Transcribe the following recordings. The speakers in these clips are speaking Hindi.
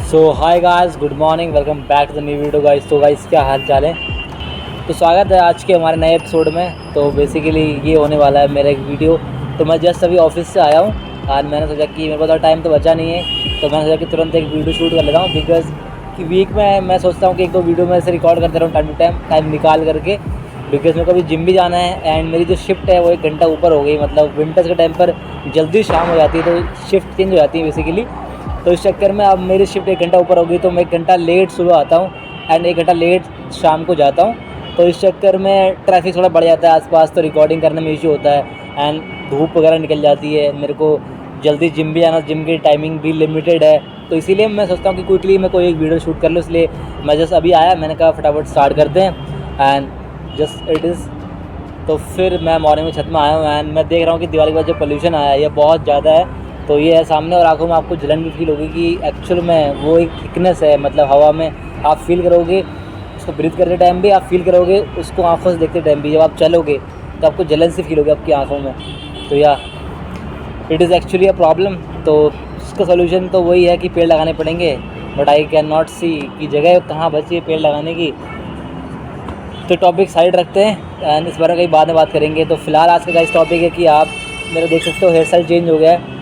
So hi guys, good morning, welcome back to the new video guys. तो गाइस क्या हाल चाल है। तो स्वागत है आज के हमारे नए एपिसोड में। तो बेसिकली ये होने वाला है मेरा एक वीडियो। तो मैं जस्ट अभी ऑफिस से आया हूँ और मैंने सोचा कि मेरे पास टाइम तो बचा नहीं है, तो मैंने सोचा कि तुरंत एक वीडियो शूट कर लेता हूँ। बिकॉज कि वीक में मैं सोचता हूँ कि एक दो वीडियो मैं ऐसे रिकॉर्ड करते रहूँ टाइम टू टाइम निकाल करके। बिकॉज मेरे को अभी जिम भी जाना है एंड मेरी जो शिफ्ट है वो 1 घंटा ऊपर हो गई। मतलब विंटर्स के टाइम पर जल्दी शाम हो जाती है तो शिफ्ट चेंज हो जाती है बेसिकली। तो इस चक्कर में अब मेरी शिफ्ट 1 घंटा ऊपर होगी, तो मैं 1 घंटा लेट सुबह आता हूँ एंड 1 घंटा लेट शाम को जाता हूँ। तो इस चक्कर में ट्रैफिक थोड़ा बढ़ जाता है आसपास, तो रिकॉर्डिंग करने में इशू होता है एंड धूप वगैरह निकल जाती है। मेरे को जल्दी जिम भी जाना, जिम की टाइमिंग भी लिमिटेड है, तो इसीलिए मैं सोचता हूँ कि क्विकली मैं कोई एक वीडियो शूट कर लूँ। इसलिए मैं जस्ट अभी आया, मैंने कहा फटाफट स्टार्ट करते हैं एंड जस्ट इट इज़। तो फिर मैं मॉर्निंग में छत में आया हूँ एंड मैं देख रहा हूँ कि दिवाली के बाद जो पोल्यूशन आया है ये बहुत ज़्यादा है। तो ये है सामने और आंखों में आपको जलन भी फील होगी कि एक्चुअल में वो एक थिकनेस है, मतलब हवा में आप फील करोगे उसको ब्रीथ करते टाइम भी, आप फील करोगे उसको आंखों से देखते टाइम भी। जब आप चलोगे तो आपको जलन से फील होगी आपकी आंखों में। तो या it is actually a problem. तो उसका सोल्यूशन तो वही है कि पेड़ लगाने पड़ेंगे, बट आई कैन नॉट सी कि जगह कहाँ बची है पेड़ लगाने की। तो टॉपिक साइड रखते हैं एंड इस बारे में कहीं बाद में बात करेंगे। तो फिलहाल आज का गाइस टॉपिक है कि आप मेरा देख सकते हो हेयर स्टाइल चेंज हो गया है।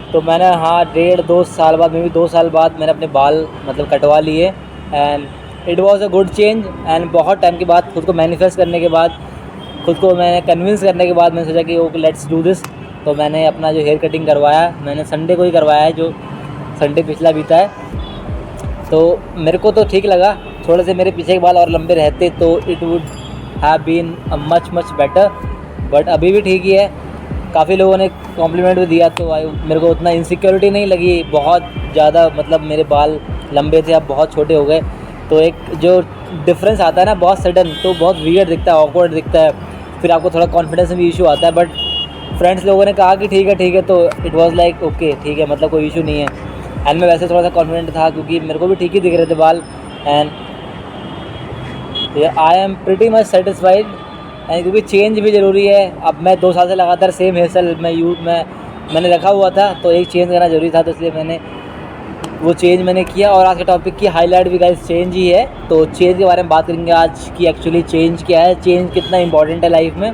तो मैंने 1.5-2 साल बाद, मे बी 2 साल बाद मैंने अपने बाल मतलब कटवा लिए and it was a good change. And बहुत टाइम के बाद खुद को मैनिफेस्ट करने के बाद, खुद को मैंने कन्विंस करने के बाद मैंने सोचा कि ओके लेट्स डू दिस। तो मैंने अपना जो हेयर कटिंग करवाया, मैंने संडे को ही करवाया है, जो संडे पिछला बीता है। तो मेरे को तो ठीक लगा। थोड़े से मेरे पीछे के बाल और लंबे रहते तो it would have been much better, but अभी भी ठीक ही है। काफ़ी लोगों ने कॉम्प्लीमेंट भी दिया, तो मेरे को उतना इनसिक्योरिटी नहीं लगी बहुत ज़्यादा। मतलब मेरे बाल लंबे थे, अब बहुत छोटे हो गए, तो एक जो डिफरेंस आता है ना बहुत सडन, तो बहुत वियर्ड दिखता है, ऑकवर्ड दिखता है। फिर आपको थोड़ा कॉन्फिडेंस में भी इशू आता है। बट फ्रेंड्स लोगों ने कहा कि ठीक है, तो इट वाज लाइक ओके ठीक है, मतलब कोई इशू नहीं है। एंड मैं वैसे थोड़ा सा कॉन्फिडेंट था क्योंकि मेरे को भी ठीक ही दिख रहे थे बाल। And I am pretty much satisfied. And क्योंकि चेंज भी ज़रूरी है। अब मैं 2 साल से लगातार सेम हेयर स्टाइल मैंने रखा हुआ था, तो एक चेंज करना ज़रूरी था, तो इसलिए मैंने वो चेंज मैंने किया। और आज के टॉपिक की हाईलाइट भी गाइस चेंज ही है। तो चेंज के बारे में बात करेंगे आज कि एक्चुअली चेंज क्या है, चेंज कितना इंपॉर्टेंट है लाइफ में,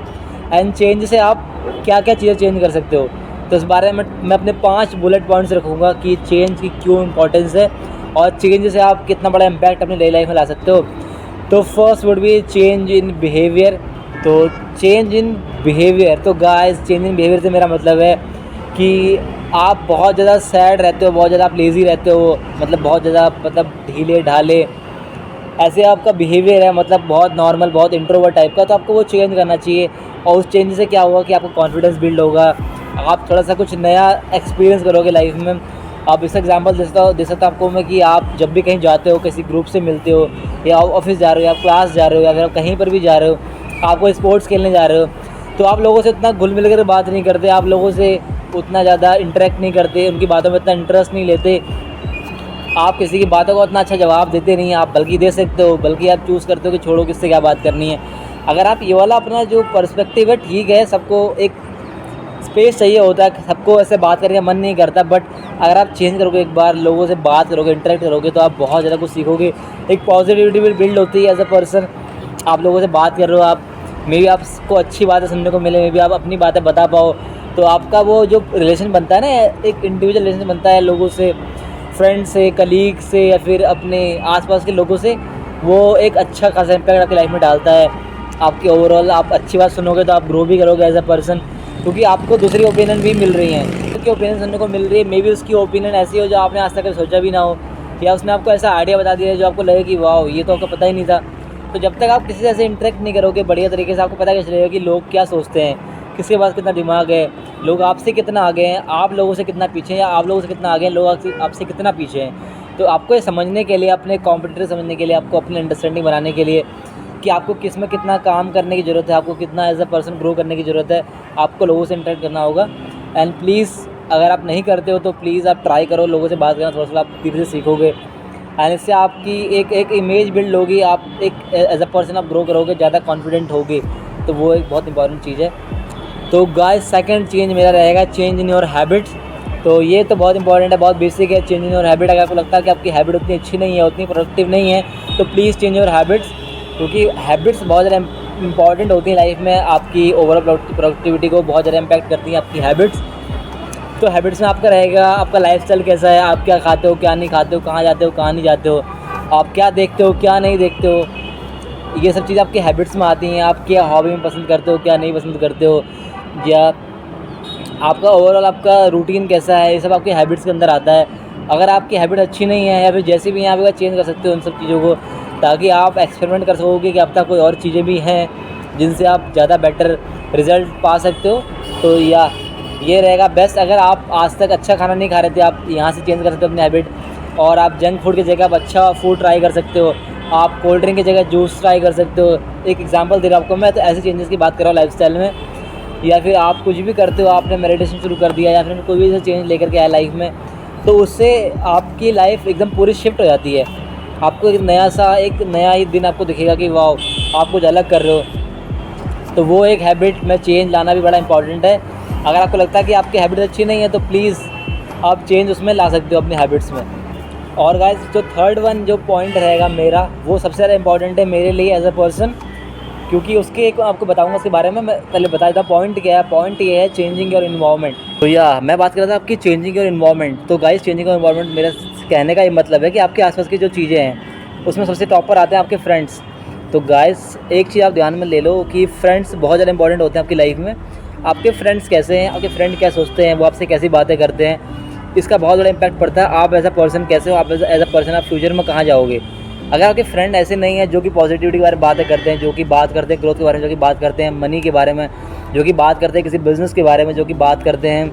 एंड चेंज से आप क्या क्या चीज़ें चेंज कर सकते हो। तो इस बारे में मैं अपने 5 बुलेट पॉइंट्स रखूँगा कि चेंज की क्यों इंपॉर्टेंस है और चेंज से आप कितना बड़ा इम्पैक्ट अपनी डेली लाइफ में ला सकते हो। तो first would be change in behaviour. तो चेंज इन बिहेवियर, तो गाइस चेंज इन बिहेवियर से मेरा मतलब है कि आप बहुत ज़्यादा सैड रहते हो, बहुत ज़्यादा आप लेज़ी रहते हो, मतलब बहुत ज़्यादा मतलब ढीले ढाले ऐसे आपका बिहेवियर है, मतलब बहुत नॉर्मल, बहुत इंट्रोवर्ट टाइप का, तो आपको वो चेंज करना चाहिए। और उस चेंज से क्या होगा कि आपको कॉन्फिडेंस बिल्ड होगा, आप थोड़ा सा कुछ नया एक्सपीरियंस करोगे लाइफ में। अब इस एग्जांपल दे सकता हूँ आपको मैं कि आप जब भी कहीं जाते हो, किसी ग्रुप से मिलते हो, या ऑफिस जा रहे हो, या क्लास जा रहे हो, या फिर आप कहीं पर भी जा रहे हो, आपको स्पोर्ट्स खेलने जा रहे हो, तो आप लोगों से इतना घुल मिल कर बात नहीं करते, आप लोगों से उतना ज़्यादा इंटरेक्ट नहीं करते, उनकी बातों में इतना इंटरेस्ट नहीं लेते, आप किसी की बातों को इतना अच्छा जवाब देते नहीं, आप बल्कि दे सकते हो, बल्कि आप चूज़ करते हो कि छोड़ो किससे क्या बात करनी है। अगर आप ये वाला अपना जो पर्सपेक्टिव है, ठीक है, सबको एक स्पेस चाहिए होता है, सबको ऐसे बात करने का मन नहीं करता, बट अगर आप चेंज करोगे, एक बार लोगों से बात करोगे, इंटरेक्ट करोगे, तो आप बहुत ज़्यादा कुछ सीखोगे। एक पॉजिटिविटी भी बिल्ड होती है एज अ पर्सन। आप लोगों से बात कर रहे हो, आप मे बी आपको अच्छी बातें सुनने को मिले, मे बी आप अपनी बातें बता पाओ, तो आपका वो जो रिलेशन बनता है ना, एक इंडिविजुअल रिलेशन बनता है लोगों से, फ्रेंड से, कलीग से, या फिर अपने आसपास के लोगों से, वो एक अच्छा खासा इम्पैक्ट आपकी लाइफ में डालता है। आपकी ओवरऑल आप अच्छी बात सुनोगे तो आप ग्रो भी करोगे एज अ पर्सन, क्योंकि आपको दूसरी ओपिनियन भी मिल रही हैं, उसकी ओपिनियन सुनने को मिल रही है। मे बी उसकी ओपिनियन ऐसी हो जो आपने आज तक सोचा भी ना हो, या उसने आपको ऐसा आइडिया बता दिया है जो आपको लगे कि वाह ये तो आपको पता ही नहीं था। तो जब तक आप किसी से ऐसे इंटरेक्ट नहीं करोगे बढ़िया तरीके से, आपको पता कैसे चलेगा कि लोग क्या सोचते हैं, किसके पास कितना दिमाग है, लोग आपसे कितना आगे हैं, आप लोगों से कितना पीछे हैं, या आप लोगों से कितना आगे हैं, लोग आपसे कितना पीछे हैं। तो आपको ये समझने के लिए, अपने कॉम्पिटिटर समझने के लिए, आपको अपनी अंडरस्टैंडिंग बनाने के लिए कि आपको किस में कितना काम करने की ज़रूरत है, आपको कितना एज अ पर्सन ग्रो करने की ज़रूरत है, आपको लोगों से इंटरेक्ट करना होगा। एंड प्लीज़ अगर आप नहीं करते हो तो प्लीज़ आप ट्राई करो लोगों से बात करना, थोड़ा सा आप धीरे से सीखोगे एंड इससे आपकी एक इमेज बिल्ड होगी, आप एक एज अ पर्सन आप ग्रो करोगे, ज़्यादा कॉन्फिडेंट होगे। तो वो एक बहुत इंपॉर्टेंट चीज़ है। तो गाइस सेकंड चेंज मेरा रहेगा चेंज इन योर हैबिट्स। तो ये तो बहुत इंपॉर्टेंट है, बहुत बेसिक है चेंजिंग योर हैबिट। अगर आपको लगता है कि आपकी हैबिट उतनी अच्छी नहीं है, उतनी प्रोडक्टिव नहीं है, तो प्लीज़ चेंज योर हैबिट्स, क्योंकि हैबिट्स बहुत ज़्यादा इंपॉर्टेंट होती हैं लाइफ में। आपकी ओवरऑल प्रोडक्टिविटी को बहुत ज़्यादा इम्पैक्ट करती हैं आपकी हैबिट्स। तो हैबिट्स में आपका रहेगा आपका लाइफस्टाइल कैसा है, आप क्या खाते हो, क्या नहीं खाते हो, कहाँ जाते हो, कहाँ नहीं जाते हो, आप क्या देखते हो, क्या नहीं देखते हो, ये सब चीज़ें आपकी हैबिट्स में आती हैं। आप क्या हॉबी में पसंद करते हो, क्या नहीं पसंद करते हो, या आपका ओवरऑल आपका रूटीन कैसा है, ये सब आपकी हैबिट्स के अंदर आता है। अगर आपकी हैबिट अच्छी नहीं है या फिर जैसे भी हैं आप चेंज कर सकते हो उन सब चीज़ों को, ताकि आप एक्सपेरिमेंट कर सकोगे कि अब तक कोई और चीज़ें भी हैं जिनसे आप ज़्यादा बेटर रिज़ल्ट पा सकते हो। तो या ये रहेगा बेस्ट। अगर आप आज तक अच्छा खाना नहीं खा रहे थे, आप यहाँ से चेंज कर सकते हो अपनी हैबिट, और आप जंक फूड की जगह आप अच्छा फूड ट्राई कर सकते हो। आप कोल्ड ड्रिंक की जगह जूस ट्राई कर सकते हो। एक एग्जांपल दे रहा हूँ आपको मैं, तो ऐसे चेंजेस की बात कर रहा हूँ लाइफस्टाइल में। या फिर आप कुछ भी करते हो, आपने मेडिटेशन शुरू कर दिया या फिर कोई भी ऐसा चेंज लेकर के आया लाइफ में, तो उससे आपकी लाइफ एकदम पूरी शिफ्ट हो जाती है। आपको एक नया ही दिन आपको दिखेगा कि वाह आप कुछ अलग कर रहे हो। तो वो एक हैबिट में चेंज लाना भी बड़ा इंपॉर्टेंट है। अगर आपको लगता है कि आपकी हैबिट अच्छी नहीं है, तो प्लीज़ आप चेंज उसमें ला सकते हो अपनी हैबिट्स में। और गाइस, जो थर्ड वन जो पॉइंट रहेगा मेरा, वो सबसे ज़्यादा इंपॉर्टेंट है मेरे लिए एज अ पर्सन, क्योंकि उसके एक आपको बताऊंगा उसके बारे में। मैं पहले बता देता पॉइंट क्या है। पॉइंट ये है चेंजिंग योर इन्वायरमेंट। तो मैं बात कर रहा था आपकी चेंजिंग योर इन्वायरमेंट। तो गाइस, चेंजिंग योर इन्वायरमेंट मेरा कहने का ये मतलब है कि आपके आसपास की जो चीज़ें हैं उसमें सबसे टॉप पर आते हैं आपके फ्रेंड्स। तो गाइस, एक चीज़ आप ध्यान में ले लो कि फ्रेंड्स बहुत ज़्यादा इंपॉर्टेंट होते हैं आपकी लाइफ में। आपके फ्रेंड्स कैसे हैं, आपके फ्रेंड क्या सोचते हैं, वो आपसे कैसी बातें करते हैं, इसका बहुत बड़ा इम्पैक्ट पड़ता है आप एज अ पर्सन कैसे हो, आप एज अ पर्सन आप फ्यूचर में कहाँ जाओगे। अगर आपके फ्रेंड ऐसे नहीं है जो कि पॉजिटिविटी के बारे में बातें करते हैं, जो कि बात करते हैं ग्रोथ के बारे में, जो कि बात करते हैं मनी के बारे में, जो कि बात करते हैं किसी बिज़नेस के बारे में, जो कि बात करते हैं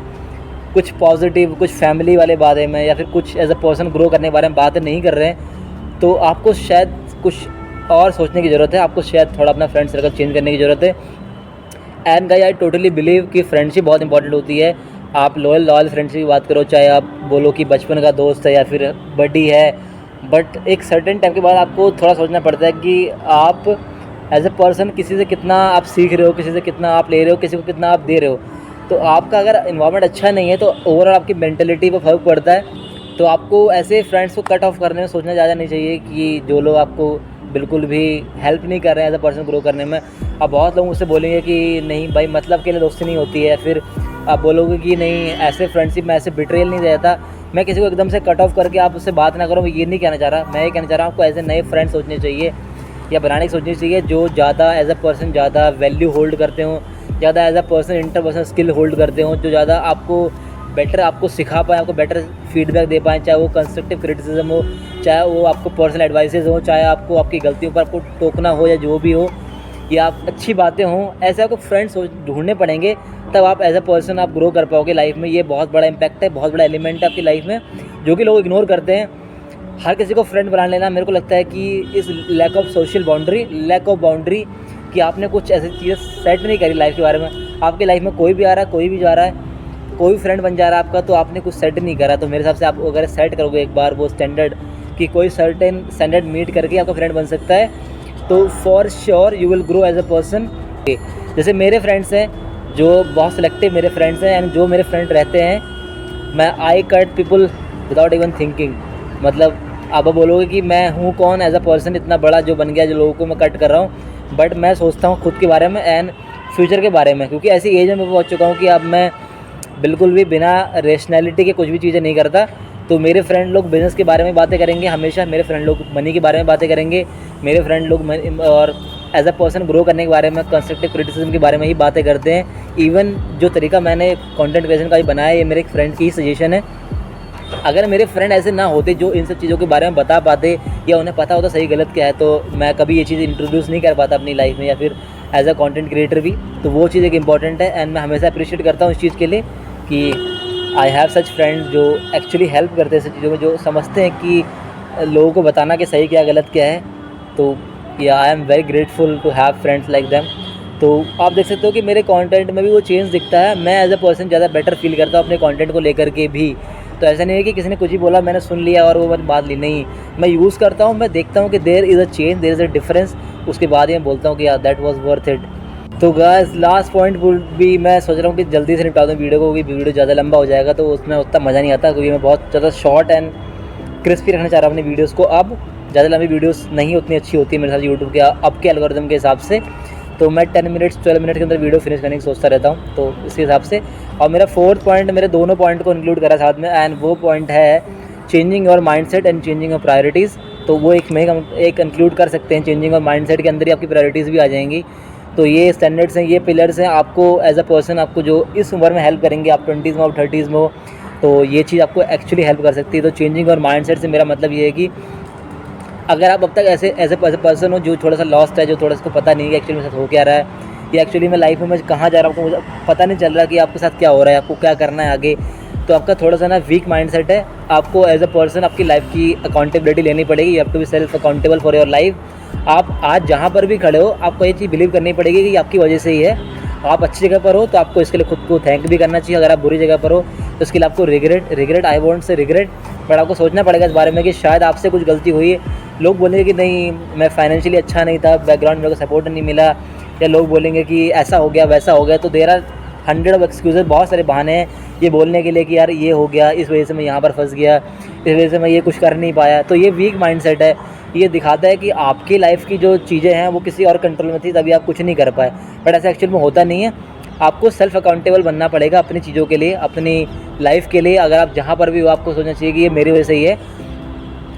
कुछ पॉजिटिव, कुछ फैमिली वाले बारे में, या फिर कुछ एज अ पर्सन ग्रो करने के बारे में बातें नहीं कर रहे हैं, तो आपको शायद कुछ और सोचने की ज़रूरत है। आपको शायद थोड़ा अपना फ्रेंड सर्कल चेंज करने की ज़रूरत है। And guys, I totally believe कि फ्रेंडशिप बहुत इंपॉर्टेंट होती है। आप लॉयल फ्रेंडशिप की बात करो, चाहे आप बोलो कि बचपन का दोस्त है या फिर बडी है, बट एक सर्टेन टाइम के बाद आपको थोड़ा सोचना पड़ता है कि आप एज अ पर्सन किसी से कितना आप सीख रहे हो, किसी से कितना आप ले रहे हो, किसी को कितना आप दे रहे हो। तो आपका अगर इन्वायरमेंट अच्छा नहीं है तो ओवरऑल आपकी मेंटलिटी पर फ़र्क पड़ता है। तो आपको ऐसे फ्रेंड्स को कट ऑफ करने में सोचना ज़्यादा नहीं चाहिए कि जो लोग आपको बिल्कुल भी हेल्प नहीं कर रहे हैं एज अ पर्सन ग्रो करने में। आप बहुत लोग उससे बोलेंगे कि नहीं भाई, मतलब के लिए दोस्ती नहीं होती है। फिर आप बोलोगे कि नहीं, ऐसे फ्रेंडशिप में ऐसे बिट्रेयल नहीं रहता। मैं किसी को एकदम से कट ऑफ करके आप उससे बात ना करो, मैं ये नहीं कहना चाह रहा। मैं ये कहना चाह रहा हूँ आपको ऐसे नए फ्रेंड्स सोचने चाहिए या बनाने की सोचनी चाहिए जो ज़्यादा एज अ पर्सन ज़्यादा वैल्यू होल्ड करते हों, ज़्यादा as a person interpersonal skill hold करते हों, जो ज़्यादा आपको बेटर आपको सिखा पाएँ, आपको बेटर फीडबैक दे पाएँ, चाहे वो कंस्ट्रक्टिव क्रिटिसिज्म हो, चाहे वो आपको पर्सनल एडवाइसेज हो, चाहे आपको आपकी गलतियों पर आपको टोकना हो या जो भी हो, या आप अच्छी बातें हों। ऐसे आपको फ्रेंड्स ढूंढने पड़ेंगे, तब आप एज अ पर्सन आप ग्रो कर पाओगे लाइफ में। ये बहुत बड़ा इम्पैक्ट है, बहुत बड़ा एलिमेंट है आपकी लाइफ में, जो कि लोग इग्नोर करते हैं। हर किसी को फ्रेंड बना लेना, मेरे को लगता है कि इस lack of social boundary, lack of boundary, कि आपने कुछ ऐसी चीज़ें सेट नहीं करी लाइफ के बारे में। आपकी लाइफ में कोई भी आ रहा है, कोई भी जा रहा है, कोई फ्रेंड बन जा रहा है आपका, तो आपने कुछ सेट नहीं करा। तो मेरे हिसाब से आप अगर सेट करोगे एक बार वो स्टैंडर्ड, कि कोई सर्टेन स्टैंडर्ड मीट करके आपका फ्रेंड बन सकता है, तो for sure you will grow as a person. जैसे मेरे फ्रेंड्स हैं जो बहुत सिलेक्टिव मेरे फ्रेंड्स हैं, एंड जो मेरे फ्रेंड रहते हैं, मैं I cut people without even thinking. मतलब आप बोलोगे कि मैं हूँ कौन एज अ पर्सन, इतना बड़ा जो बन गया, जो लोगों को मैं कट कर रहा हूँ, बट मैं सोचता हूँ खुद के बारे में एंड फ्यूचर के बारे में। क्योंकि ऐसी एज में मैं पहुँच चुका हूँ कि अब मैं बिल्कुल भी बिना रेशनैलिटी के कुछ भी चीज़ें नहीं करता। तो मेरे फ्रेंड लोग बिज़नेस के बारे में बातें करेंगे हमेशा, मेरे फ्रेंड लोग मनी के बारे में बातें करेंगे, मेरे फ्रेंड लोग और एज अ पर्सन ग्रो करने के बारे में, कंस्ट्रक्टिव क्रिटिसिज्म के बारे में ही बातें करते हैं। इवन जो तरीका मैंने कंटेंट क्रिएशन का भी बनाया, ये मेरे एक फ्रेंड की ही सजेशन है। अगर मेरे फ्रेंड ऐसे ना होते जो इन सब चीज़ों के बारे में बता पाते या उन्हें पता होता सही गलत क्या है, तो मैं कभी ये चीज़ इंट्रोड्यूस नहीं कर पाता अपनी लाइफ में, या फिर एज अ कंटेंट क्रिएटर भी। तो वो चीज़ एक इंपॉर्टेंट है, एंड मैं हमेशा अप्रिशिएट करता हूँ इस चीज़ के लिए कि आई हैव सच फ्रेंड्स जो एक्चुअली हेल्प करते हैं सब चीज़ों में, जो समझते हैं कि लोगों को बताना कि सही क्या गलत क्या है। तो या I am very grateful to have friends like them. तो आप देख सकते हो कि मेरे कंटेंट में भी वो चेंज दिखता है। मैं एज अ पर्सन ज़्यादा बेटर फील करता हूँ अपने कंटेंट को लेकर के भी। तो ऐसा नहीं है कि किसी ने कुछ ही बोला मैंने सुन लिया और वो मैंने बात ली, नहीं। मैं यूज़ करता हूँ, मैं देखता हूँ कि there is a change, there is a difference, उसके बाद ही मैं बोलता हूँ कि यार दैट वाज वर्थ इट। तो गाइस लास्ट पॉइंट वुड भी, मैं सोच रहा हूँ कि जल्दी से निपटा दूँ वीडियो को, क्योंकि वीडियो ज़्यादा लंबा हो जाएगा तो उसमें उतना मज़ा नहीं आता, क्योंकि मैं बहुत ज़्यादा शॉर्ट एंड क्रिस्पी रखना चाह रहा हूँ अपनी वीडियोज़ को। अब ज़्यादा लंबी वीडियोज़ नहीं उतनी अच्छी होती है मेरे साथ यूट्यूब के अब के एल्गोरिदम के हिसाब से, तो मैं 10 मिनट्स 12 मिनट के अंदर वीडियो फिनिश करने की सोचता रहता हूँ, तो इसी हिसाब से। और मेरा 4th पॉइंट मेरे दोनों पॉइंट को इंक्लूड करा साथ में, एंड वो पॉइंट है changing your mindset and changing your priorities. तो वो एक इंक्लूड कर सकते हैं, चेंजिंग और माइंडसेट के अंदर ही आपकी प्रायोरिटीज़ भी आ जाएंगी। तो ये स्टैंडर्ड्स हैं, ये पिलर्स हैं आपको एज अ पर्सन, आपको जो इस उम्र में हेल्प करेंगे, आप 20s में हो 30s में हो, तो ये चीज़ आपको एक्चुअली हेल्प कर सकती है। तो चेंजिंग और माइंडसेट से मेरा मतलब ये है कि अगर आप अब तक ऐसे एज ए पर्सन हो जो थोड़ा सा लॉस्ट है, जो थोड़ा सा पता नहीं है कि एक्चुअली मेरे साथ हो क्या रहा है, या एक्चुअली मैं लाइफ में मैं कहाँ जा रहा हूँ, आपको मुझे पता नहीं चल रहा कि आपके साथ क्या हो रहा है, आपको क्या करना है आगे, तो आपका थोड़ा सा ना वीक माइंडसेट है। आपको एज अ पर्सन आपकी लाइफ की अकाउंटेबिलिटी लेनी पड़ेगी, you have to be self accountable for your life. आप आज जहाँ पर भी खड़े हो, आपको ये चीज़ बिलीव करनी पड़ेगी कि आपकी वजह से ही है। आप अच्छी जगह पर हो तो आपको इसके लिए खुद को थैंक भी करना चाहिए, अगर आप बुरी जगह पर हो तो इसके लिए आपको रिग्रेट आई वॉन्ट से रिग्रेट, बट आपको सोचना पड़ेगा इस बारे में कि शायद आपसे कुछ गलती हुई है। लोग बोलेंगे कि नहीं मैं फाइनेंशियली अच्छा नहीं था, बैकग्राउंड मेरे को सपोर्ट नहीं मिला, या लोग बोलेंगे कि ऐसा हो गया वैसा हो गया, तो देर आर 100 ऑफ एक्सक्यूज़ेस, बहुत सारे बहाने हैं ये बोलने के लिए कि यार ये हो गया, इस वजह से मैं यहाँ पर फंस गया, इस वजह से मैं ये कुछ कर नहीं पाया। तो ये वीक माइंडसेट है, ये दिखाता है कि आपकी लाइफ की जो चीज़ें हैं वो किसी और कंट्रोल में थी तभी आप कुछ नहीं कर पाए, बट ऐसा एक्चुअल में होता नहीं है। आपको सेल्फ अकाउंटेबल बनना पड़ेगा अपनी चीज़ों के लिए, अपनी लाइफ के लिए। अगर आप जहाँ पर भी हो आपको सोचना चाहिए कि ये मेरी वजह से ही है,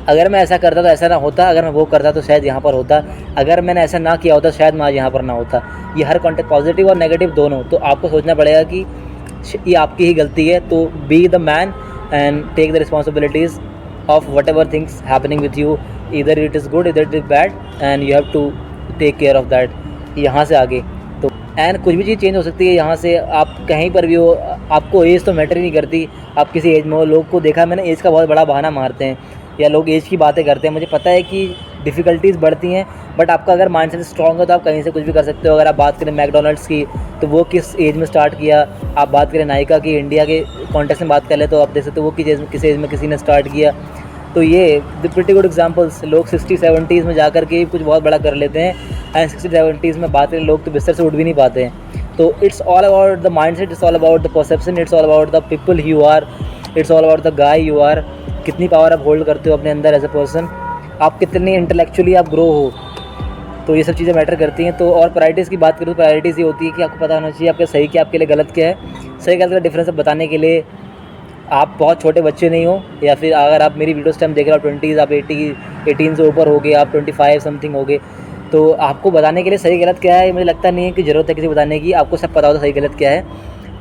अगर मैं ऐसा करता तो ऐसा ना होता, अगर मैं वो करता तो शायद यहाँ पर होता, अगर मैंने ऐसा ना किया होता शायद मैं आज यहाँ पर ना होता। ये हर कॉन्टेक्ट पॉजिटिव और नेगेटिव दोनों, तो आपको सोचना पड़ेगा कि ये आपकी ही गलती है। तो be the man and take the responsibilities of whatever things happening with you, इधर इट इज़ गुड इधर it is bad, and you have to take care of that. यहाँ से आगे तो एंड कुछ भी चीज़ चेंज हो सकती है यहाँ से, आप कहीं पर भी हो, आपको एज तो मैटर ही नहीं करती, आप किसी एज में हो। लोग को देखा मैंने एज का बहुत बड़ा बहाना मारते हैं, या लोग एज की बातें करते हैं। मुझे पता है कि डिफ़िकल्टीज़ बढ़ती हैं, बट आपका अगर माइंडसेट स्ट्रॉन्ग है तो आप कहीं से कुछ भी कर सकते हो। अगर आप बात करें मैकडोनल्ड्स की तो वो किस एज में स्टार्ट किया, आप बात करें नायका की, इंडिया के कॉन्टेक्स्ट में बात कर ले तो आप देख सकते हो वो किस एज में किसी ने स्टार्ट किया। तो ये द प्रिटी गुड एग्जांपल्स, लोग 60-70s में जाकर के कुछ बहुत बड़ा कर लेते हैं, एंड 60-70s में बात करें लोग तो बिस्तर से उठ भी नहीं पाते हैं। तो it's all about the mindset, it's all about the perception, it's all about the people you are, it's all about the guy you are. कितनी पावर आप होल्ड करते हो अपने अंदर एज अ पर्सन, आप कितनी इंटेलेक्चुअली आप ग्रो हो, तो ये सब चीज़ें मैटर करती हैं। तो और प्रायोरिटीज़ की बात करूँ तो प्रायोरिटीज़ ये होती है कि आपको पता होना चाहिए आपका सही क्या, आपके लिए गलत क्या है। सही गलत का डिफरेंस बताने के लिए आप बहुत छोटे बच्चे नहीं हो, या फिर अगर आप मेरी वीडियोस टाइम देख रहे हो 20s, आप 18 से ऊपर हो गए, आप 25 समथिंग हो गए, तो आपको बताने के लिए सही गलत क्या है मुझे लगता नहीं है कि ज़रूरत है किसी बताने की। आपको सब पता होता सही गलत क्या है,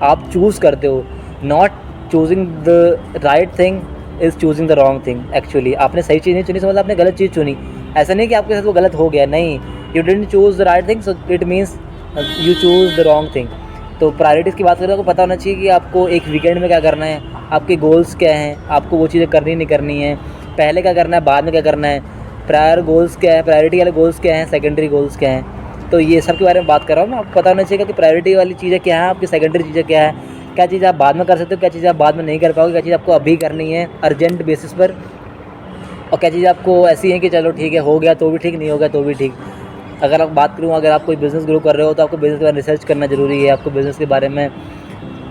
आप चूज़ करते हो। Not choosing the right thing is choosing the wrong thing. Actually आपने सही चीज़ नहीं चुनी, मतलब आपने गलत चीज़ चुनी। ऐसा नहीं कि आपके साथ वो गलत हो गया, नहीं, you didn't choose the right thing, so it means you choose the wrong thing. तो प्रायोरिटीज़ की बात करें तो आपको पता होना चाहिए कि आपको एक वीकेंड में क्या करना है, आपके गोल्स क्या हैं, आपको वो चीज़ें करनी नहीं करनी है, पहले क्या करना है बाद में क्या करना है, प्रायर गोल्स क्या है, प्रायोरिटी वाले गोल्स क्या हैं, सेकेंडरी गोल्स क्या हैं। तो ये सब के बारे में बात कर रहा हूँ मैं। आपको पता होना चाहिए कि प्रायोरिटी वाली चीज़ें क्या है, आपकी सेकेंडरी चीज़ें क्या है, क्या चीज़ आप बाद में कर सकते हो, क्या चीज़ आप बाद में नहीं कर पाओगे, क्या चीज़ आपको अभी करनी है अर्जेंट बेसिस पर, और क्या चीज़ आपको ऐसी है कि चलो ठीक है हो गया तो भी ठीक, नहीं हो गया तो भी ठीक। अगर आप बात करूँ, अगर आप कोई बिज़नेस ग्रो कर रहे हो तो आपको बिज़नेस के बारे में रिसर्च करना ज़रूरी है, आपको बिज़नेस के बारे में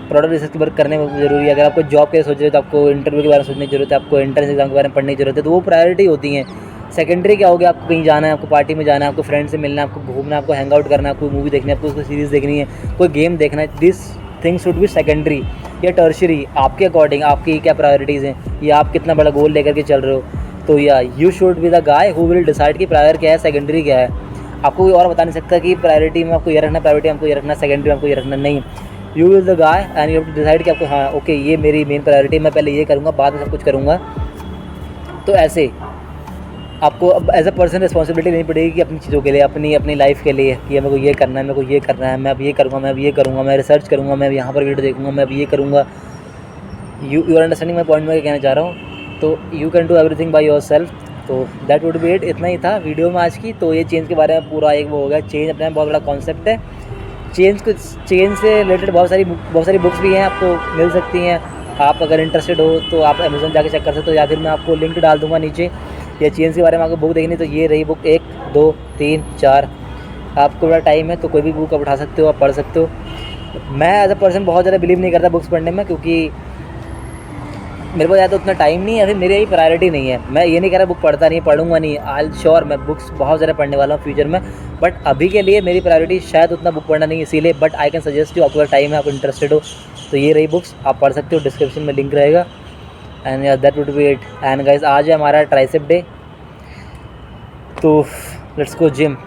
प्रोडक्ट रिसर्च के बारे करने में ज़रूरी है। अगर आपको जॉब के सोच रहे हो तो आपको इंटरव्यू के बारे में सोचने की ज़रूरत है, आपको एंट्रेंस एग्जाम के बारे में पढ़ने की ज़रूरत है, तो वो प्रायोरिटी होती हैं। सेकेंडरी क्या हो गया, आपको कहीं जाना है, आपको पार्टी में जाना है, आपको फ्रेंड से मिलना है, आपको घूमना है, आपको हैंग आउट करना है, कोई मूवी देखनी है, आपको कोई सीरीज़ देखनी है, कोई गेम देखना है, this things should be secondary या टर्शरी। आपके अकॉर्डिंग आपकी क्या प्रायोरिटीज़ हैं, या आप कितना बड़ा गोल लेकर के चल रहे हो। तो या you should be the guy who will decide कि प्रायर क्या है, सेकेंडरी क्या है। आपको कोई और बता नहीं सकता कि प्रायोरिटी में आपको ये रखना, प्रायोरिटी में आपको ये रखना, सेकेंडरी में आपको ये रखना, नहीं। You will the guy and you have to decide कि आपको हाँ ओके ये मेरी मेन प्रायोरिटी, मैं पहले ये करूँगा बाद में सब कुछ करूँगा। तो ऐसे आपको अब एज अ पर्सन रिस्पॉन्सिबिलिटी लेनी पड़ेगी कि अपनी चीज़ों के लिए, अपनी लाइफ के लिए, कि मेरे को ये करना है, मेरे को ये करना है, मैं अब ये करूँगा, मैं अब ये करूँगा, मैं रिसर्च करूँगा, मैं यहाँ पर वीडियो देखूँगा, मैं अब ये करूँगा। You are understanding my point, मैं कहना चाह रहा हूँ। तो you can do everything by yourself. तो दैट वुड बी इट, इतना ही था वीडियो में आज की। तो ये चेंज के बारे में पूरा एक वो हो गया। चेंज अपने में बहुत बड़ा कॉन्सेप्ट है। चेंज से रिलेटेड बहुत सारी बुक्स भी हैं, आपको मिल सकती हैं। आप अगर इंटरेस्टेड हो तो आप अमेज़न जाके चेक कर सकते हो, या फिर मैं आपको लिंक डाल दूँगा नीचे। या चेंज के बारे में आपको बुक देखनी तो ये रही बुक 1 2 3 4 आपको बड़ा टाइम है तो कोई भी बुक आप उठा सकते हो, आप पढ़ सकते हो। मैं एज अ पर्सन बहुत ज़्यादा बिलीव नहीं करता बुक्स पढ़ने में, क्योंकि मेरे पास ज़्यादा उतना टाइम नहीं है, फिर मेरी प्रायोरिटी नहीं है। मैं ये नहीं कह रहा बुक पढ़ता नहीं, पढ़ूंगा नहीं, आई श्योर मैं बुक्स बहुत ज़्यादा पढ़ने वाला हूँ फ्यूचर में, बट अभी के लिए मेरी प्रायोरिटी शायद उतना बुक पढ़ना नहीं है, इसीलिए। But I can suggest you, आपको टाइम है, आप इंटरेस्टेड हो तो ये रही बुक्स, आप पढ़ सकते हो, डिस्क्रिप्शन में लिंक रहेगा। And that would be it. And guys, आज है हमारा ट्राइसेप डे, तो let's go gym.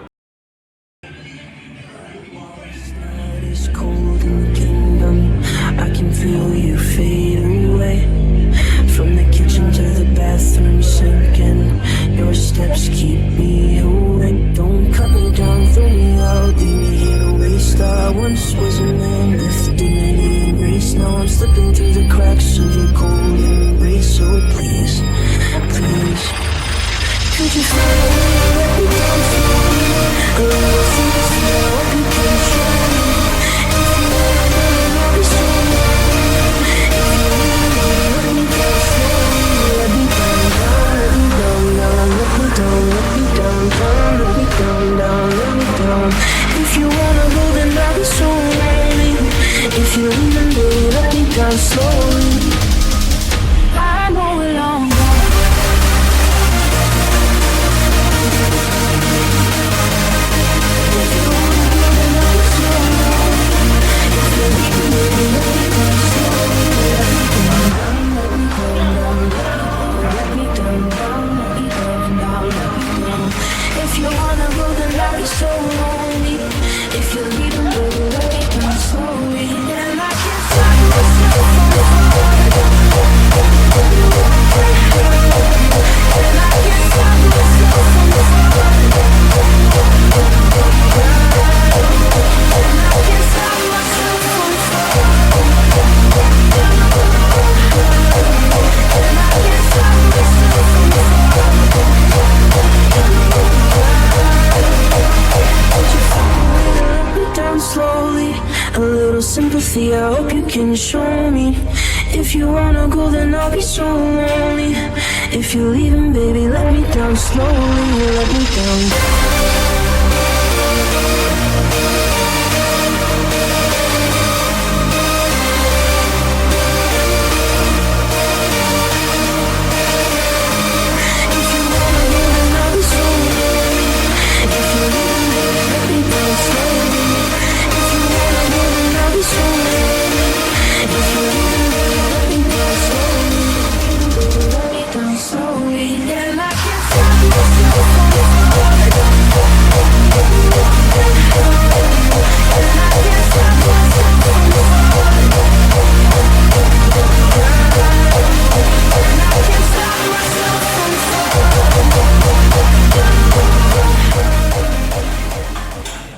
Feel you fade away from the kitchen to the bathroom sinking. Your steps keep me awake. Don't cut me down, throw me out, leave me here to waste. I once was a man with dignity and grace. Now I'm slipping through the cracks of your cold embrace. So please, please, could you finally let me down slowly? A little sympathy, I hope you can show me. If you want me, I'll be so if you wanna go, then I'll be so lonely. If you're leaving, baby, let me down slowly. I know it all. If you wanna go, then I'll be so lonely. If you're leaving, baby, let me down slowly. Let me down, let me down, let me down, let me down, let me down. If you wanna go, then I'll be so lonely. If you're leaving, baby, let me down slowly. And I can't stop myself from falling. And I can't stop myself from falling. And I can't stop myself from falling. And I can't stop myself from down slowly, a little sympathy, I hope you can show me. If you wanna go, then I'll be so lonely. If you're leaving, baby, let me down slowly, let me down.